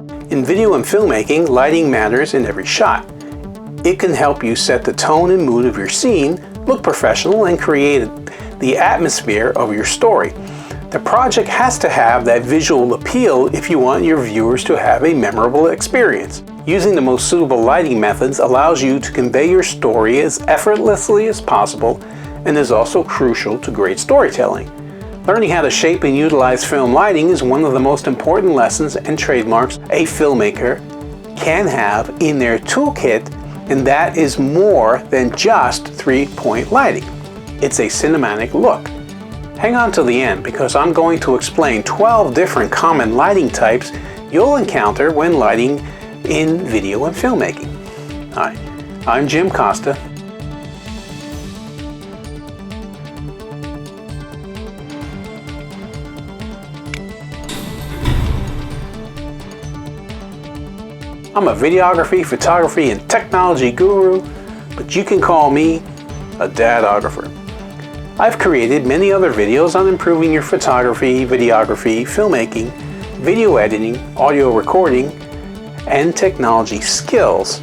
In video and filmmaking, lighting matters in every shot. It can help you set the tone and mood of your scene, look professional, and create the atmosphere of your story. The project has to have that visual appeal if you want your viewers to have a memorable experience. Using the most suitable lighting methods allows you to convey your story as effortlessly as possible and is also crucial to great storytelling. Learning how to shape and utilize film lighting is one of the most important lessons and trademarks a filmmaker can have in their toolkit, and that is more than just three-point lighting. It's a cinematic look. Hang on till the end because I'm going to explain 12 different common lighting types you'll encounter when lighting in video and filmmaking. Hi, I'm Jim Costa. I'm a videography, photography, and technology guru, but you can call me a dadographer. I've created many other videos on improving your photography, videography, filmmaking, video editing, audio recording, and technology skills.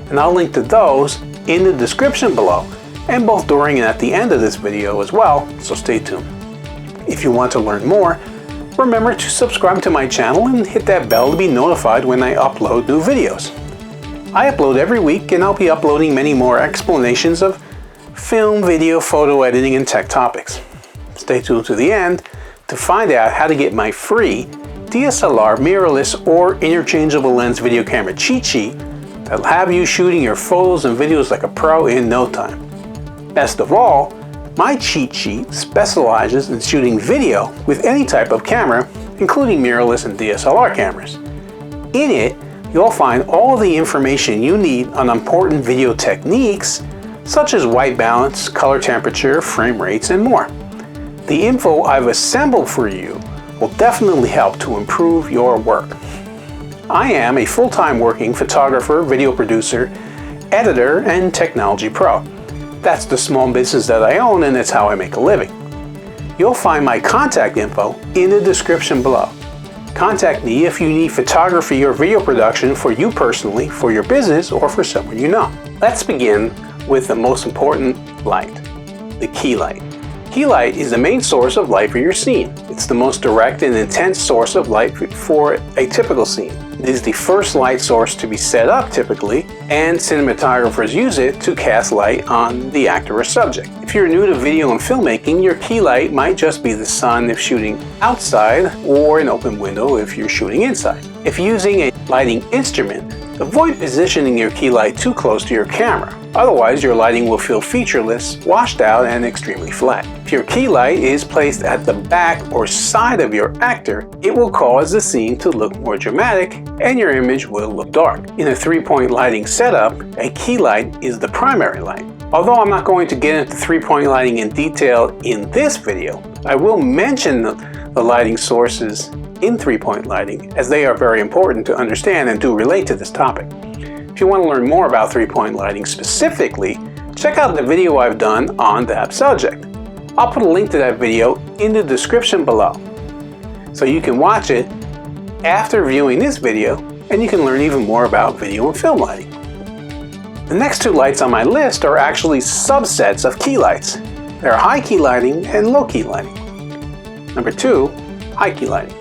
And I'll link to those in the description below, and both during and at the end of this video as well, so stay tuned. If you want to learn more, remember to subscribe to my channel and hit that bell to be notified when I upload new videos. I upload every week, and I'll be uploading many more explanations of film, video, photo editing, and tech topics. Stay tuned to the end to find out how to get my free DSLR mirrorless or interchangeable lens video camera cheat sheet that'll have you shooting your photos and videos like a pro in no time. Best of all, my cheat sheet specializes in shooting video with any type of camera, including mirrorless and DSLR cameras. In it, you'll find all the information you need on important video techniques, such as white balance, color temperature, frame rates, and more. The info I've assembled for you will definitely help to improve your work. I am a full-time working photographer, video producer, editor, and technology pro. That's the small business that I own, and that's how I make a living. You'll find my contact info in the description below. Contact me if you need photography or video production for you personally, for your business, or for someone you know. Let's begin with the most important light, the key light. Key light is the main source of light for your scene. It's the most direct and intense source of light for a typical scene. It is the first light source to be set up typically, and cinematographers use it to cast light on the actor or subject. If you're new to video and filmmaking, your key light might just be the sun if shooting outside, or an open window if you're shooting inside. If using a lighting instrument, avoid positioning your key light too close to your camera. Otherwise, your lighting will feel featureless, washed out, and extremely flat. If your key light is placed at the back or side of your actor, it will cause the scene to look more dramatic, and your image will look dark. In a three-point lighting setup, a key light is the primary light. Although I'm not going to get into three-point lighting in detail in this video, I will mention the lighting sources in three-point lighting, as they are very important to understand and do relate to this topic. If you want to learn more about three-point lighting specifically, check out the video I've done on that subject. I'll put a link to that video in the description below, so you can watch it after viewing this video, and you can learn even more about video and film lighting. The next two lights on my list are actually subsets of key lights. They're high key lighting and low key lighting. Number 2, high key lighting.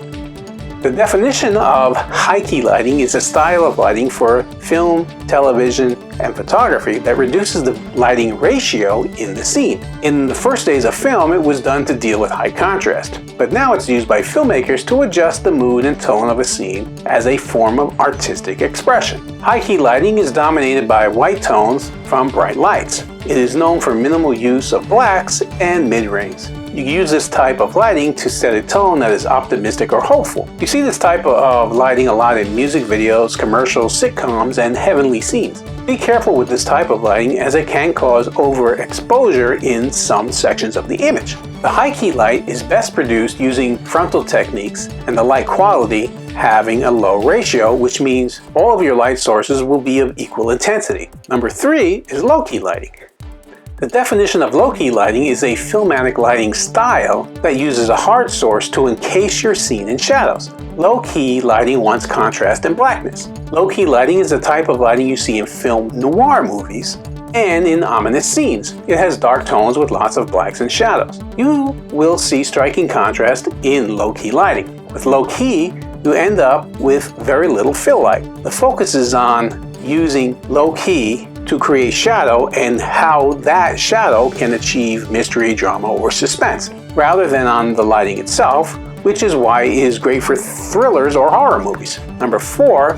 The definition of high key lighting is a style of lighting for film, television, and photography that reduces the lighting ratio in the scene. In the first days of film, it was done to deal with high contrast, but now it's used by filmmakers to adjust the mood and tone of a scene as a form of artistic expression. High key lighting is dominated by white tones from bright lights. It is known for minimal use of blacks and mid-range. You use this type of lighting to set a tone that is optimistic or hopeful. You see this type of lighting a lot in music videos, commercials, sitcoms, and heavenly scenes. Be careful with this type of lighting, as it can cause overexposure in some sections of the image. The high key light is best produced using frontal techniques, and the light quality having a low ratio, which means all of your light sources will be of equal intensity. Number 3 is low key lighting. The definition of low-key lighting is a filmatic lighting style that uses a hard source to encase your scene in shadows. Low-key lighting wants contrast and blackness. Low-key lighting is the type of lighting you see in film noir movies and in ominous scenes. It has dark tones with lots of blacks and shadows. You will see striking contrast in low-key lighting. With low-key, you end up with very little fill light. The focus is on using low-key to create shadow and how that shadow can achieve mystery, drama, or suspense, rather than on the lighting itself, which is why it is great for thrillers or horror movies. Number 4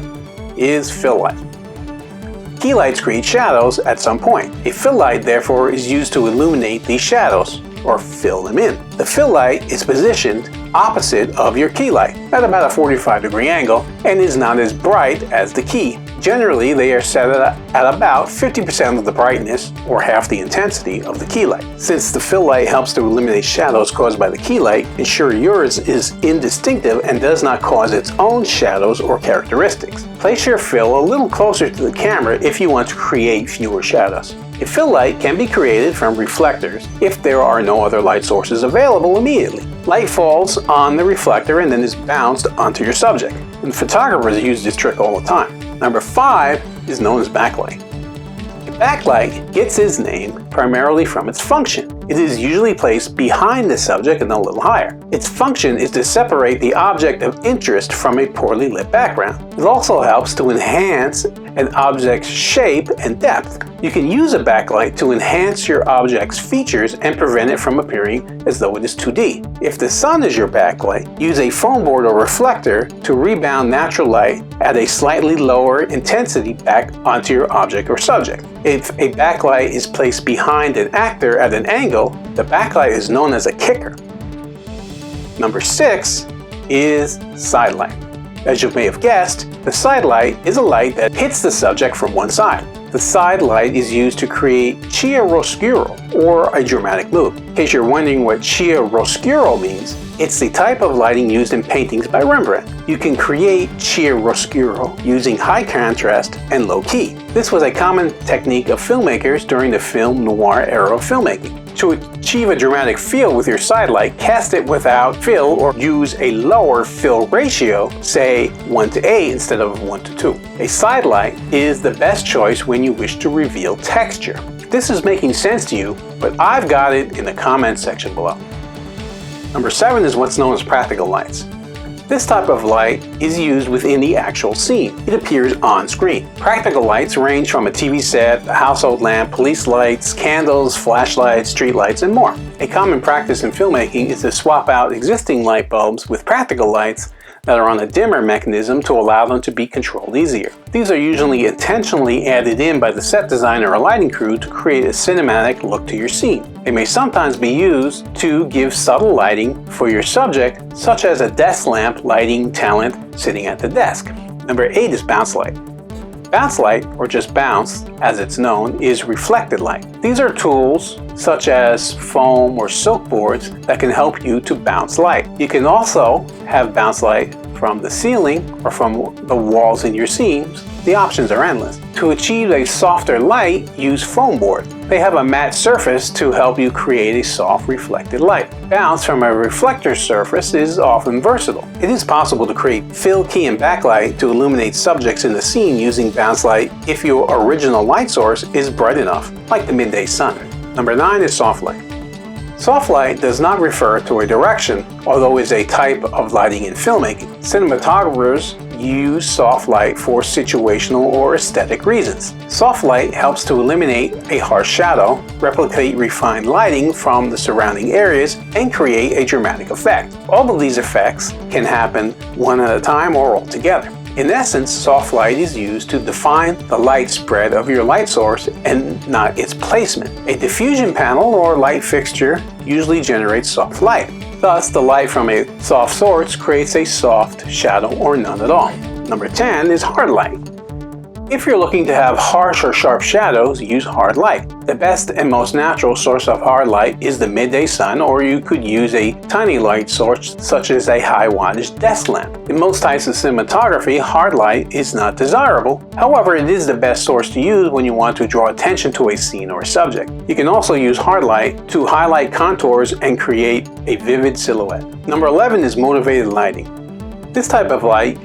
is fill light. Key lights create shadows at some point. A fill light, therefore, is used to illuminate these shadows, or fill them in. The fill light is positioned opposite of your key light at about a 45-degree angle and is not as bright as the key. Generally, they are set at about 50% of the brightness or half the intensity of the key light. Since the fill light helps to eliminate shadows caused by the key light, ensure yours is indistinctive and does not cause its own shadows or characteristics. Place your fill a little closer to the camera if you want to create fewer shadows. A fill light can be created from reflectors if there are no other light sources available immediately. Light falls on the reflector and then is bounced onto your subject. And photographers use this trick all the time. Number 5 is known as backlight. A backlight gets its name primarily from its function. It is usually placed behind the subject and a little higher. Its function is to separate the object of interest from a poorly lit background. It also helps to enhance an object's shape and depth. You can use a backlight to enhance your object's features and prevent it from appearing as though it is 2D. If the sun is your backlight, use a foam board or reflector to rebound natural light at a slightly lower intensity back onto your object or subject. If a backlight is placed behind an actor at an angle, the backlight is known as a kicker. Number 6 is side light. As you may have guessed, the side light is a light that hits the subject from one side. The side light is used to create chiaroscuro, or a dramatic mood. In case you're wondering what chiaroscuro means, it's the type of lighting used in paintings by Rembrandt. You can create chiaroscuro using high contrast and low key. This was a common technique of filmmakers during the film noir era of filmmaking. To achieve a dramatic feel with your side light, cast it without fill or use a lower fill ratio, say 1:8 instead of 1:2. A side light is the best choice when you wish to reveal texture. If this is making sense to you, but I've got it in the comment section below. Number 7 is what's known as practical lights. This type of light is used within the actual scene. It appears on screen. Practical lights range from a TV set, a household lamp, police lights, candles, flashlights, street lights, and more. A common practice in filmmaking is to swap out existing light bulbs with practical lights that are on a dimmer mechanism to allow them to be controlled easier. These are usually intentionally added in by the set designer or lighting crew to create a cinematic look to your scene. They may sometimes be used to give subtle lighting for your subject, such as a desk lamp lighting talent sitting at the desk. Number 8 is bounce light. Bounce light, or just bounce as it's known, is reflected light. These are tools such as foam or silk boards that can help you to bounce light. You can also have bounce light from the ceiling or from the walls in your scenes. The options are endless. To achieve a softer light, use foam board. They have a matte surface to help you create a soft reflected light. Bounce from a reflector surface is often versatile. It is possible to create fill, key, and backlight to illuminate subjects in the scene using bounce light if your original light source is bright enough, like the midday sun. Number 9 is soft light. Soft light does not refer to a direction, although is a type of lighting in filmmaking. Cinematographers use soft light for situational or aesthetic reasons. Soft light helps to eliminate a harsh shadow, replicate refined lighting from the surrounding areas, and create a dramatic effect. All of these effects can happen one at a time or all together. In essence, soft light is used to define the light spread of your light source and not its placement. A diffusion panel or light fixture usually generates soft light. Thus, the light from a soft source creates a soft shadow or none at all. Number 10 is hard light. If you're looking to have harsh or sharp shadows, use hard light. The best and most natural source of hard light is the midday sun, or you could use a tiny light source such as a high wattage desk lamp. In most types of cinematography, hard light is not desirable. However, it is the best source to use when you want to draw attention to a scene or subject. You can also use hard light to highlight contours and create a vivid silhouette. Number 11 is motivated lighting. This type of light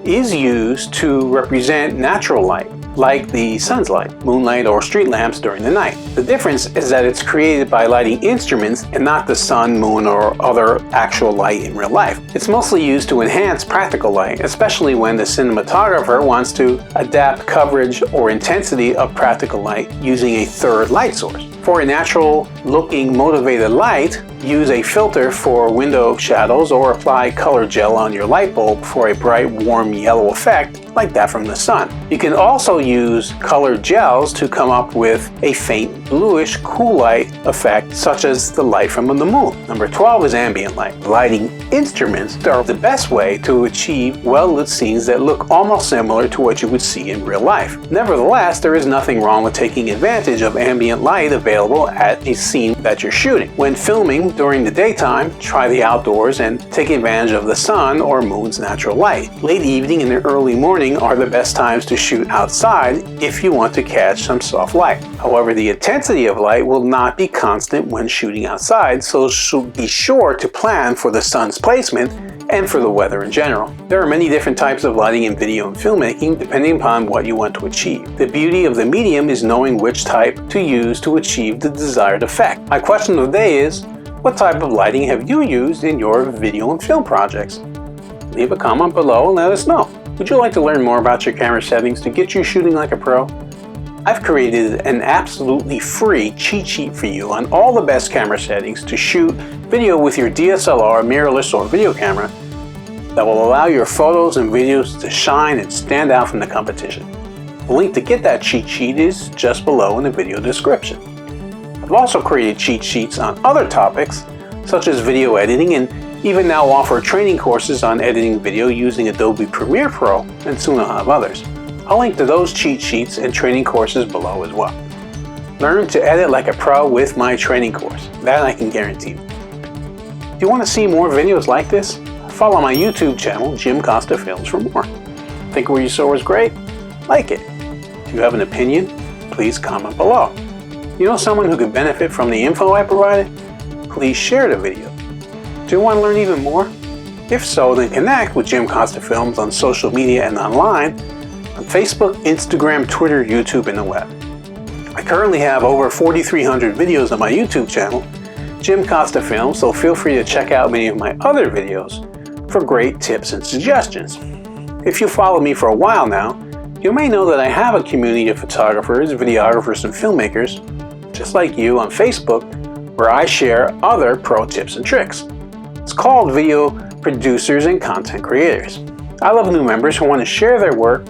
is used to represent natural light, like the sun's light, moonlight, or street lamps during the night. The difference is that it's created by lighting instruments and not the sun, moon, or other actual light in real life. It's mostly used to enhance practical light, especially when the cinematographer wants to adapt coverage or intensity of practical light using a third light source. For a natural looking motivated light, use a filter for window shadows or apply color gel on your light bulb for a bright warm yellow effect like that from the sun. You can also use colored gels to come up with a faint bluish cool light effect such as the light from the moon. Number 12 is ambient light. Lighting instruments are the best way to achieve well-lit scenes that look almost similar to what you would see in real life. Nevertheless, there is nothing wrong with taking advantage of ambient light available at a scene that you're shooting. When filming during the daytime, try the outdoors and take advantage of the sun or moon's natural light. Late evening and the early morning are the best times to shoot outside if you want to catch some soft light. However, the intensity of light will not be constant when shooting outside, so be sure to plan for the sun's placement and for the weather in general. There are many different types of lighting in video and filmmaking depending upon what you want to achieve. The beauty of the medium is knowing which type to use to achieve the desired effect. My question of the day is, what type of lighting have you used in your video and film projects? Leave a comment below and let us know. Would you like to learn more about your camera settings to get you shooting like a pro? I've created an absolutely free cheat sheet for you on all the best camera settings to shoot video with your DSLR, mirrorless, or video camera that will allow your photos and videos to shine and stand out from the competition. The link to get that cheat sheet is just below in the video description. I've also created cheat sheets on other topics such as video editing, and even now offer training courses on editing video using Adobe Premiere Pro, and soon I'll have others. I'll link to those cheat sheets and training courses below as well. Learn to edit like a pro with my training course. That I can guarantee you. If you want to see more videos like this, follow my YouTube channel, jimcostafilms, for more. Think what you saw was great? Like it. If you have an opinion, please comment below. You know someone who could benefit from the info I provided? Please share the video. Do you want to learn even more? If so, then connect with Jim Costa Films on social media and online on Facebook, Instagram, Twitter, YouTube, and the web. I currently have over 4,300 videos on my YouTube channel, Jim Costa Films, so feel free to check out many of my other videos for great tips and suggestions. If you follow me for a while now, you may know that I have a community of photographers, videographers, and filmmakers, just like you, on Facebook, where I share other pro tips and tricks. It's called Video Producers and Content Creators. I love new members who want to share their work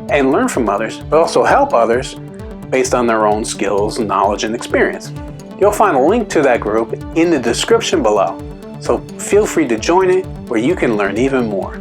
and learn from others, but also help others based on their own skills, knowledge, and experience. You'll find a link to that group in the description below, so feel free to join it where you can learn even more.